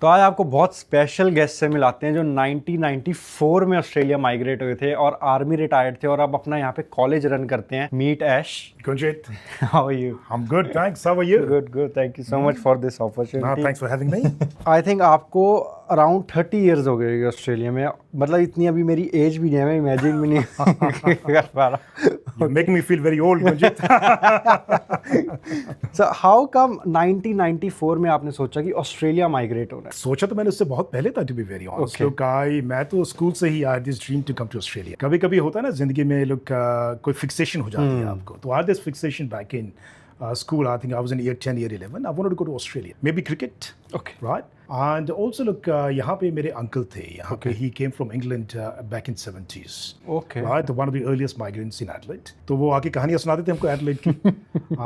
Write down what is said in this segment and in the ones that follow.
तो आज आपको बहुत स्पेशल गेस्ट से मिलाते हैं जो 1994 में ऑस्ट्रेलिया माइग्रेट हुए थे और आर्मी रिटायर्ड थे और अब अपना यहाँ पे कॉलेज रन करते हैं. Meet Ash. Gunjit, How are you? I'm good, thanks. How are you? Good. Thank you so much for this opportunity. Thanks for having me. I think आपको अराउंड 30 इयर्स हो गए ऑस्ट्रेलिया में. मतलब इतनी अभी मेरी एज भी नहीं है, मैं इमेजिन भी नहीं कर पा रहा. You make me feel very old, Gunjit. So how come 1994 में आपने सोचा कि ऑस्ट्रेलिया माइग्रेट होना है? सोचा तो मैंने उससे बहुत पहले था, to be very honest. Okay. Look, मैं तो स्कूल से ही I had this dream to come to Australia. कभी-कभी होता है ना जिंदगी में लोग कोई फिक्सेशन हो जाती है आपको. तो I had this fixation back in school. I think I was in year 10, year 11. I wanted to go to Australia. Maybe cricket. Okay. Right? And also look, यहाँ पे मेरे अंकल थे. यहाँ पे he came from England back in 70s. Okay. Right? One of the earliest migrants in Adelaide. तो वो आके कहानियाँ सुनाते थे हमको Adelaide की.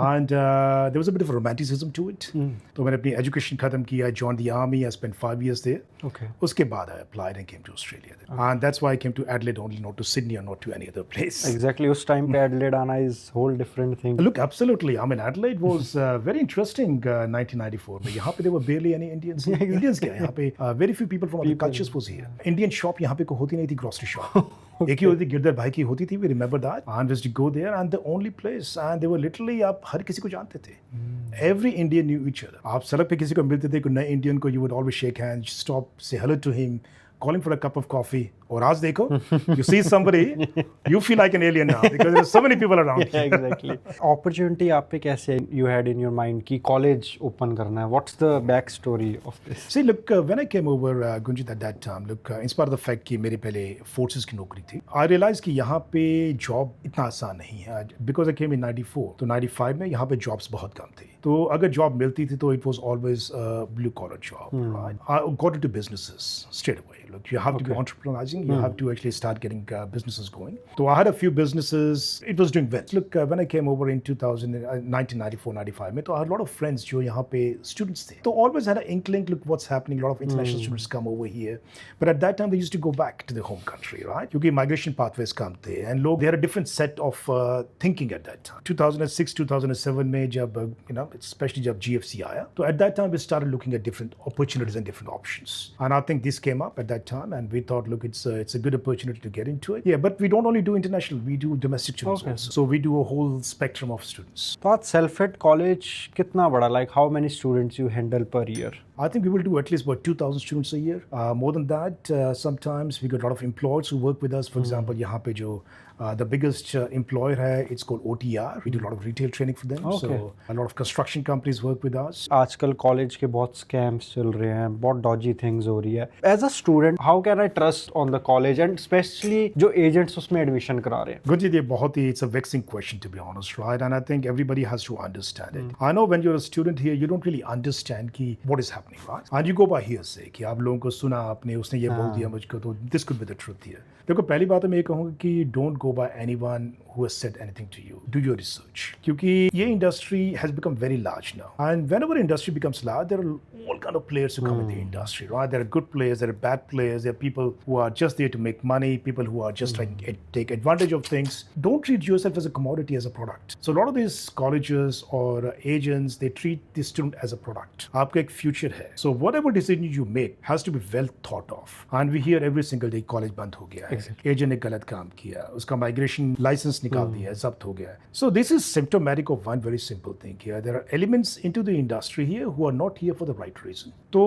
And there was a bit of romanticism to it. तो मैंने अपनी education खत्म की. I joined the army. I spent 5 years there. Okay. उसके बाद I applied and came to Australia. And that's why I came to Adelaide only, not to Sydney or not to any other place. Exactly. उस time पे Adelaide आना is whole different thing. Look, absolutely. I mean, Adelaide was very interesting 1994 में. यहाँ पे there were barely any Indians. Indians क्या यहाँ पे very few people from other cultures was here. Indian shop यहाँ पे को होती नहीं थी, grocery shop. एक ही होती गिरधर भाई की होती थी. We remember that. And we used to go there and the only place and they were literally आप हर किसी को जानते थे. Every Indian knew each other. आप सड़क पे किसी को मिलते थे, कोई नए Indian को you would always shake hands, stop, say hello to him, call him for a cup of coffee. और आज देखो, you see somebody, you feel like an alien now because there's so many people around. Yeah, exactly. Opportunity आप पे कैसे you had in your mind कि college open करना है? What's the back story of this? See, look, when I came over, Gunjit, at that time, look, in spite of the fact कि मेरे पहले forces की नौकरी थी, I realized कि यहाँ पे job इतना आसान नहीं है. Because I came in 94, तो 95 में यहाँ पे jobs बहुत कम थी. तो अगर job मिलती थी तो it was always a blue collar job, right? I got into businesses straight away. Look, you have to be entrepreneurializing. You have to actually start getting businesses going. So I had a few businesses. It was doing well. Look, when I came over in 1994, 95 में, तो I had a lot of friends जो यहाँ पे students थे. So always had an inkling, look what's happening. A lot of international students come over here. But at that time they used to go back to their home country, right? क्योंकि migration pathways कम थे. And लोग, they had a different set of thinking at that time. 2006, 2007 में जब, you know, especially जब GFC आया, तो at that time we started looking at different opportunities and different options. And I think this came up at that time and we thought, look, it's a good opportunity to get into it. Yeah, but we don't only do international, we do domestic students also. So we do a whole spectrum of students. तो आज Salford College कितना बड़ा? Like how many students you handle per year? I think we will do at least about 2,000 students a year. More than that, sometimes we get a lot of employers who work with us. For example, यहाँ पे जो the biggest employer है, it's called OTR. We do a lot of retail training for them. Okay. So a lot of construction companies work with us. आजकल college के बहुत scams चल रहे हैं, बहुत डॉजी थिंग्स हो रही है. As a student how can I trust on the college and specially जो एजेंट्स उसमें एडमिशन करा रहे हैं? Gunjit, ये बहुत ही it's a vexing question to be honest, right? And I think everybody has to understand it. I know when you're a student here, you don't really understand कि what is happening, right? And you go by hearsay कि आप लोगों को सुना आपने, उसने ये बोल दिया मुझको, तो this could be the truth here. देखो पहली बात मैं ये कहूँगा कि don't go by anyone who has said anything to you. Do your research. क्योंकि ये industry has become very large now. And whenever industry becomes large, there are all kind of players who come in the industry, right? There are good players, there are bad players, there are people who are just there to make money, people who are just trying to take advantage of things. Don't treat yourself as a commodity, as a product. So a lot of these colleges or agents, they treat the student as a product. आपका एक future है. So whatever decision you make has to be well thought of. And we hear every single day college बंद हो गया है. Agent ने गलत काम किया, उसका migration license निकाल दिया, जब्त हो गया. So this is symptomatic of one very simple thing here. There are elements into the industry here who are not here for the right reason. So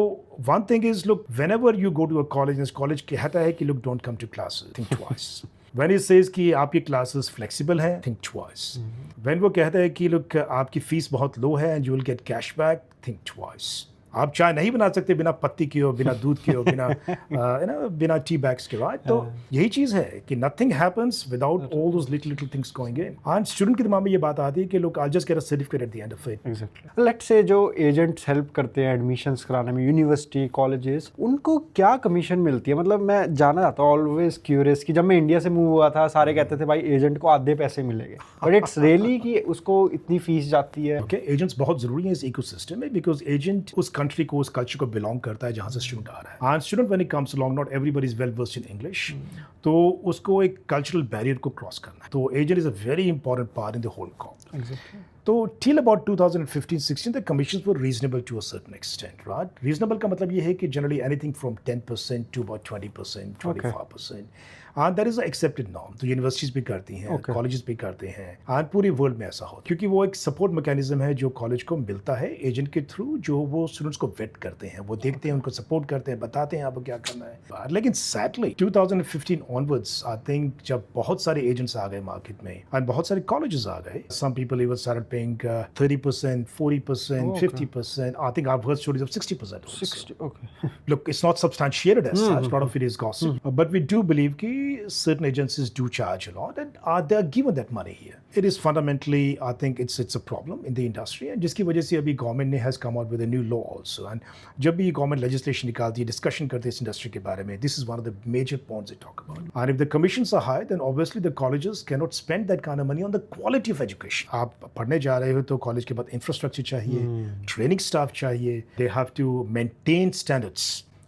one thing is, look, whenever you go to a college, this college कहता है कि look, don't come to classes. Think twice. When it says कि आपकी classes flexible है, think twice. When वो कहता है कि look, आपकी फीस बहुत low है and you will get cashback, think twice. आप चाय नहीं बना सकते बिना पत्ती के हो, बिना दूध के हो, बिना टी बैग्स के, राइट? तो यही चीज़ है कि nothing happens without all those little things going in. And student के दिमाग में ये बात आती है कि लोग I'll just get a certificate at the end of it. Exactly. Let's say जो एजेंट्स हेल्प करते हैं एडमिशंस कराने में, यूनिवर्सिटी कॉलेजेस, उनको क्या कमीशन मिलती है? मतलब मैं जानना चाहता हूँ, ऑलवेज क्यूरियस, कि जब मैं इंडिया से मूव हुआ था सारे कहते थे भाई एजेंट को आधे पैसे मिलेंगे, बट इट्स रियली कि उसको इतनी फीस जाती है? ओके, एजेंट्स बहुत जरूरी है इस इकोसिस्टम में, बिकॉज एजेंट उस कंट्री को, उस कल्चर को बिलोंग करता है जहाँ से स्टूडेंट आ रहा है. And student when it comes along, not everybody is well versed in English, तो उसको एक कल्चरल बैरियर को क्रॉस करना है. तो agent is a very important part in the whole कॉम. तो till about 2015-16 the commissions were reasonable to a certain extent, right? Reasonable का मतलब ये है कि generally anything from 10% to about 20%, 25%. And that is an accepted norm. तो universities भी करती हैं, कॉलेजेस भी करते हैं, and पूरी वर्ल्ड में ऐसा हो, क्योंकि वो एक सपोर्ट मैकेनिज्म है जो कॉलेज को मिलता है एजेंट के थ्रू, जो वो स्टूडेंट्स को वेट करते हैं, वो देखते हैं, उनको सपोर्ट करते हैं, बताते हैं आपको क्या करना है. लेकिन सैडली 2015 ऑनवर्ड्स आई थिंक जब बहुत सारे एजेंट्स आ गए मार्केट में एंड बहुत सारे कॉलेजेस आ गए, some people even started paying 30%, 40%, 50%. I think I've heard stories of 60% also. 60, okay. Look, it's not substantiated as such. A lot of it is gossip. But we do believe that certain agencies do charge a lot, and they are given that money here. It is fundamentally, I think, it's a problem in the industry, and जिसकी वजह से अभी government ने has come out with a new law also. And जब भी government legislation निकालती है, discussion करते हैं इस industry के बारे में, this is one of the major points they talk about. And if the commissions are high, then obviously the colleges cannot spend that kind of money on the quality of education. आप पढ़ने जा रहे हो तो college के बाद infrastructure चाहिए, training staff चाहिए, they have to maintain standards.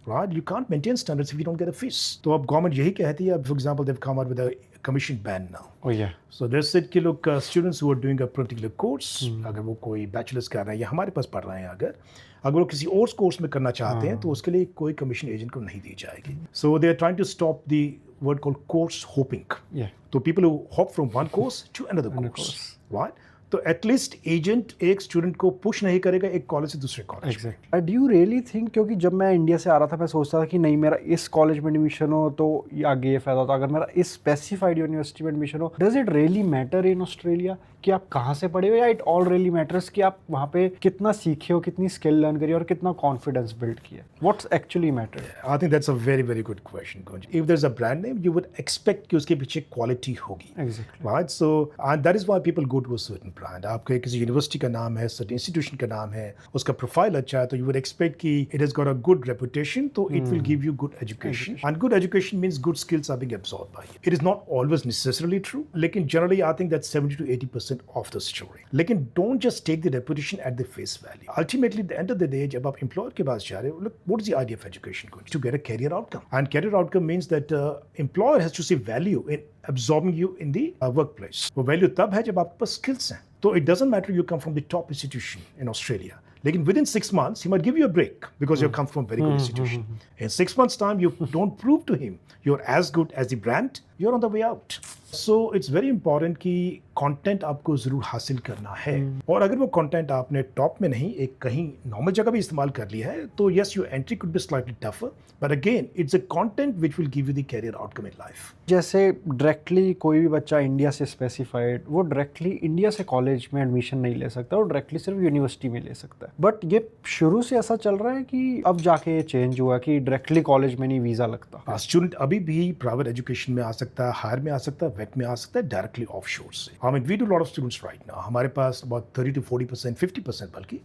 Right? You can't maintain standards if you don't get a fees. तो अब गवर्नमेंट यही कहती है, for example, they've come out with a commission ban now. Oh yeah. So they said कि look, students who are doing a particular course, अगर वो कोई bachelors कर रहे हैं या हमारे पास पढ़ रहे हैं, अगर वो किसी और कोर्स में करना चाहते हैं तो उसके लिए कोई कमीशन एजेंट को नहीं दी जाएगी. So they are trying to stop the word called course hopping. Yeah. So people who hop from one course to another course. Right? तो एटलीस्ट एजेंट एक स्टूडेंट को पुश नहीं करेगा एक कॉलेज से दूसरे college. Exactly. Do you really think, क्योंकि जब मैं इंडिया से आ रहा था मैं सोचता था कि नहीं मेरा इस कॉलेज में एडमिशन हो तो आगे ये फायदा होता, अगर मेरा इस स्पेसिफाइड यूनिवर्सिटी में एडमिशन हो, does it really matter in Australia कि आप कहाँ से पढ़े हो, या इट ऑल रियली मैटर्स कि आप वहाँ पे कितना सीखे हो, कितनी स्किल लर्न करी और कितना कॉन्फिडेंस बिल्ड किया? What's actually matter? I think that's a very very good question. If there is a brand name you would expect कि उसके पीछे क्वालिटी होगी. Exactly. Right. So and that is why people go to a certain brand. आपके किसी university का नाम है, certain institution का नाम है, उसका प्रोफाइल अच्छा है, तो यू वुड एक्सपेक्ट कि it has got a good reputation, तो it will give you good education, and good education means good skills are being absorbed by you. It is not always necessarily true, लेकिन generally I think that's 70 to 80% of the story. लेकिन don't just take the reputation at the face value. Ultimately at the end of the day जब आप employer के पास जा रहे हो, look what is the idea of education? To get a career outcome, and career outcome means that employer has to see value in absorbing you in the workplace. वो वैल्यू तब है जब आपके पास स्किल्स हैं. तो it doesn't matter you come from the top institution in Australia. लेकिन within 6 months he might give you a break because you come from a very good institution. In 6 months time you don't prove to him you're as good as the brand, you're on the way out. So it's very important कि content आपको जरूर हासिल करना है, और अगर वो content आपने टॉप में नहीं एक कहीं नॉर्मल जगह भी इस्तेमाल कर लिया है तो yes your entry could be slightly tougher, but again it's a content which will give you the career outcome in life. जैसे डायरेक्टली कोई भी बच्चा इंडिया से स्पेसिफाइड वो डायरेक्टली इंडिया से कॉलेज में एडमिशन नहीं ले सकता, वो डायरेक्टली सिर्फ यूनिवर्सिटी में ले सकता है. बट ये शुरू से ऐसा चल रहा है कि अब जाके ये चेंज हुआ कि डायरेक्टली कॉलेज में नहीं वीज़ा लगता. स्टूडेंट अभी भी प्राइवेट एजुकेशन में आ सकता है, हायर में आ सकता है, वेट में आ सकता है, डायरेक्टली ऑफशोर से. I mean we do lot of students right now. हमारे पास अबाउट 30 to 40%, 50% बल्कि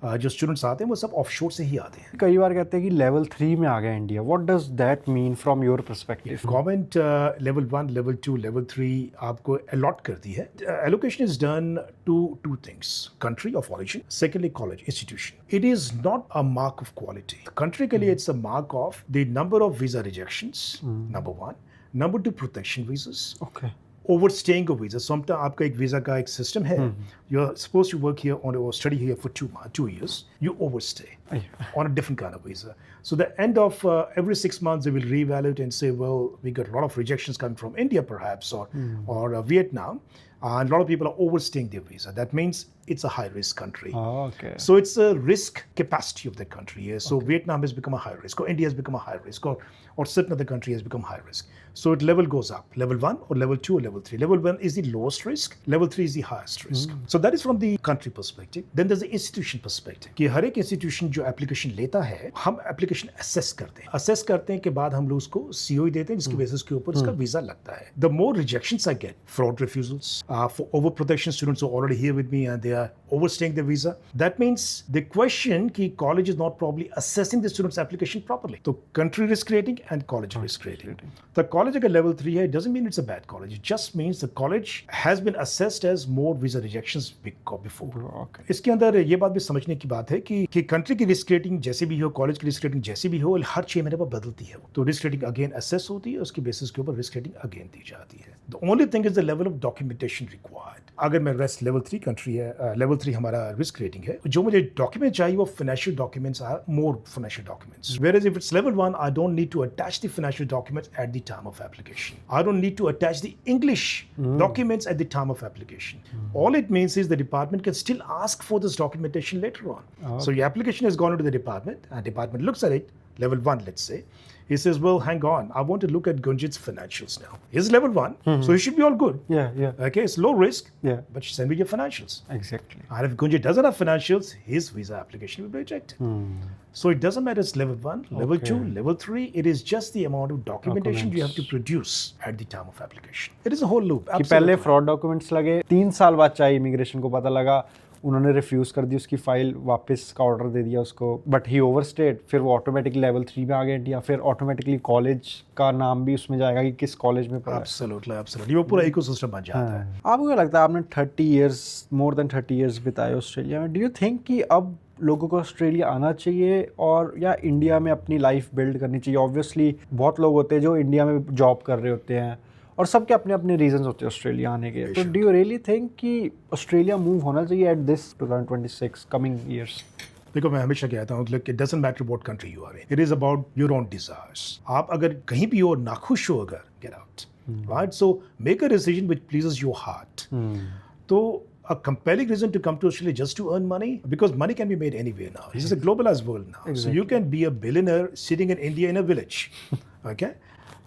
जो स्टूडेंट्स आते हैं वो सब ऑफशोर से ही आते हैं. कई बार कहते हैं कि लेवल 3 में आ गया India. What does that mean from your perspective? Government level 1, level 2, level 3 आपको अलॉट करती है. Allocation is done to two things: country of origin, secondly college institution. It is not a mark of quality. Country के लिए it's a mark of the number of visa rejections, number 1. Number 2, protection visas. Okay. Overstaying a visa. Sometimes आपका एक visa का एक system है. You're supposed to work here or study here for 2 years. You overstay on a different kind of visa. So the end of every 6 months they will reevaluate and say, well, we got a lot of rejections coming from India perhaps or Vietnam. And a lot of people are overstaying their visa. That means it's a high-risk country. Oh, okay. So it's a risk capacity of the country. Yeah? So Vietnam has become a high risk, or India has become a high risk, or certain other country has become high risk. So it level goes up. Level 1 or level 2 or level 3. Level 1 is the lowest risk. Level 3 is the highest risk. So that is from the country perspective. Then there's the institution perspective. कि हर एक institution जो application लेता है, हम application assess करते हैं. Assess करते हैं के बाद हम लोग उसको COE देते हैं, जिसकी basis के ऊपर उसका visa लगता है. The more rejections I get, fraud refusals, for overprotection students who are already here with me and they are overstaying the visa. That means the question ki college is not probably assessing the student's application properly. So country risk rating and college risk rating. The college अगर level 3 है, it doesn't mean it's a bad college. It just means the college has been assessed as more visa rejections before. Okay. इसके अंदर ये बात भी समझने की बात है कि country की risk rating जैसे भी हो, college की risk rating जैसी भी हो, हर 6 महीने पर बदलती है। तो risk rating again assess होती है, उसके basis के ऊपर risk rating again दी जाती है। The only thing is the level of documentation required. अगर मैं रेस्ट लेवल 3 कंट्री है, लेवल 3 हमारा रिस्क रेटिंग है, जो मुझे डॉक्यूमेंट चाहिए वो financial documents or more financial documents, whereas if it's level 1 I don't need to attach the financial documents at the time of application. I don't need to attach the English documents at the time of application. All it means is the department can still ask for this documentation later on. So your application has gone into the department and department looks at it, level 1 let's say. He says, well, hang on, I want to look at Gunjit's financials now. He's level 1, so he should be all good. Yeah. Okay, it's low risk, Yeah. but send me your financials. Exactly. And if Gunjit doesn't have financials, his visa application will be rejected. So it doesn't matter, it's level 1, level 2, level 3. It is just the amount of documentation you have to produce at the time of application. It is a whole loop. कि पहले fraud documents लगे, 3 साल बाद चाहिए immigration को पता लगा, उन्होंने रिफ्यूज़ कर दी उसकी फ़ाइल, वापस का ऑर्डर दे दिया उसको, बट ही ओवरस्टेड, फिर वो ऑटोमेटिकली लेवल 3 में आ गया इंडिया, फिर ऑटोमेटिकली कॉलेज का नाम भी उसमें जाएगा कि किस कॉलेज में पढ़ा है। Absolutely. वो पूरा इकोसिस्टम बन जाता है। आपको क्या लगता है, आपने 30 इयर्स, मोर देन 30 इयर्स बिताए ऑस्ट्रेलिया में, डू यू थिंक कि अब लोगों को ऑस्ट्रेलिया आना चाहिए और या इंडिया में अपनी लाइफ बिल्ड करनी चाहिए? ऑब्वियसली बहुत लोग होते हैं जो इंडिया में जॉब कर रहे होते हैं और सबके अपने अपने रीजंस होते हैं ऑस्ट्रेलिया आने के, तो डू यू रियली थिंक कि ऑस्ट्रेलिया मूव होना चाहिए एट दिस 2026 कमिंग ईयर्स? देखो मैं हमेशा कहता हूँ, it doesn't matter what country you are in, it is about your own desires. आप अगर कहीं भी हो नाखुश हो, अगर get out, right? So make a decision which pleases your heart. तो a compelling reason to come to Australia just to earn money, because money can be made anywhere now. This is a globalized world now. So you can be a billionaire sitting in India in a village, okay?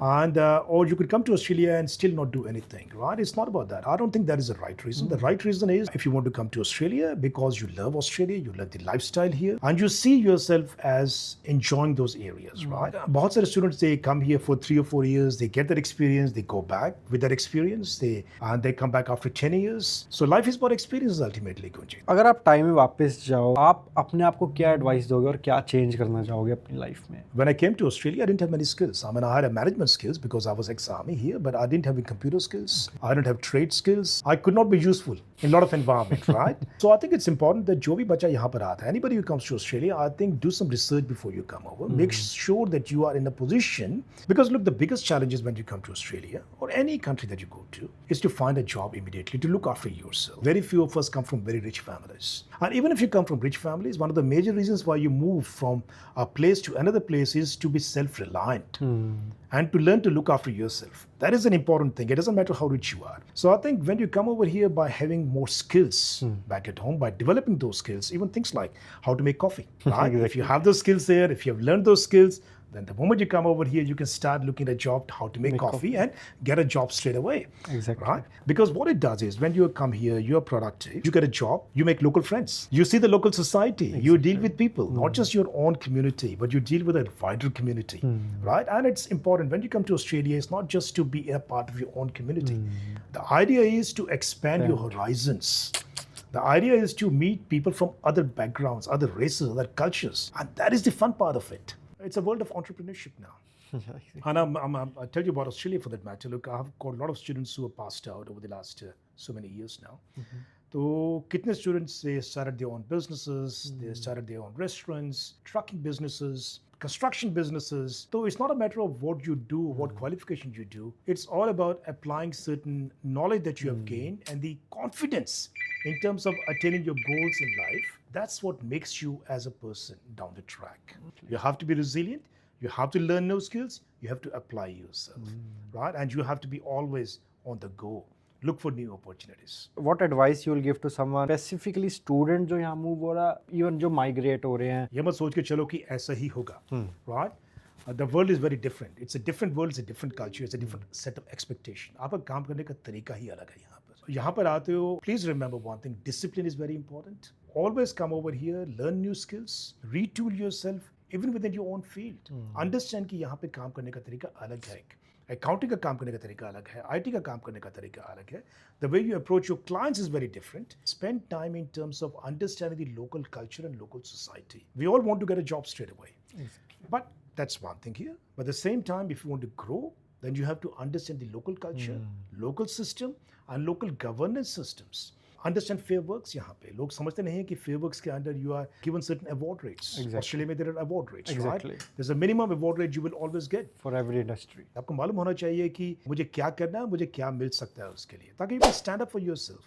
And or you could come to Australia and still not do anything, right? It's not about that. I don't think that is the right reason. The right reason is if you want to come to Australia because you love Australia, you love the lifestyle here, and you see yourself as enjoying those areas, right? बहुत सारे students, they come here for 3 or 4 years, they get that experience, they go back with that experience, they come back after 10 years. So life is about experiences ultimately, Gunjit. अगर आप time में वापस जाओ, आप अपने आप को क्या एडवाइस दोगे और क्या चेंज करना चाहोगे अपनी लाइफ में? When I came to Australia, I didn't have many skills. I mean, I had a management skills because I was ex-army here, but I didn't have any computer skills. I didn't have trade skills. I could not be useful in a lot of environment, right? So I think it's important that जो भी बच्चा यहाँ पर आता है, anybody who comes to Australia, I think do some research before you come over. Make sure that you are in a position, because look, the biggest challenge is when you come to Australia or any country that you go to is to find a job immediately, to look after yourself. Very few of us come from very rich families. And even if you come from rich families, one of the major reasons why you move from a place to another place is to be self-reliant and to learn to look after yourself. That is an important thing. It doesn't matter how rich you are. So I think when you come over here by having more skills back at home, by developing those skills, even things like how to make coffee, right? Exactly. If you have those skills there, if you have learned those skills, then the moment you come over here, you can start looking at a job, how to make coffee and get a job straight away. Exactly. Right? Because what it does is when you come here, you're productive, you get a job, you make local friends, you see the local society, you deal with people, not just your own community, but you deal with a wider community, right? And it's important when you come to Australia, it's not just to be a part of your own community. The idea is to expand your horizons. The idea is to meet people from other backgrounds, other races, other cultures. And that is the fun part of it. It's a world of entrepreneurship now. And I'll tell you about Australia for that matter. Look, I've got a lot of students who have passed out over the last so many years now. So, kitne students, they started their own businesses, they started their own restaurants, trucking businesses, construction businesses. So it's not a matter of what you do, what qualification you do. It's all about applying certain knowledge that you have gained and the confidence in terms of attaining your goals in life. That's what makes you as a person down the track. You have to be resilient. You have to learn new skills. You have to apply yourself, right? And you have to be always on the go. Look for new opportunities. What advice you will give to someone, specifically student जो यहाँ move हो रहा, even जो migrate हो रहे हैं? ये मत सोच के चलो कि ऐसा ही होगा, right? The world is very different. It's a different world. It's a different culture. It's a different set of expectation. आपका काम करने का तरीका ही अलग है यहाँ पर. यहाँ पर आते हो, please remember one thing. Discipline is very important. Always come over here, learn new skills, retool yourself, even within your own field. Understand कि यहाँ पे काम करने का तरीका अलग है. अकाउंटिंग का काम करने का तरीका अलग है, आईटी का काम करने का तरीका अलग है. The way you approach your clients is very different. Spend time in terms of understanding the local culture and local society. We all want to get a job straight away. But that's one thing here. But at the same time, if you want to grow, then you have to understand the local culture, local system, and local governance systems. Understand fair works यहाँ पे लोग समझते नहीं हैं कि fair works के अंदर you are given certain award rates. Australia में there are award rates, Exactly. right? There's a minimum award rate you will always get. For every industry. आपको मालूम होना चाहिए कि मुझे क्या करना है, मुझे क्या मिल सकता है उसके लिए, ताकि you can stand up for yourself.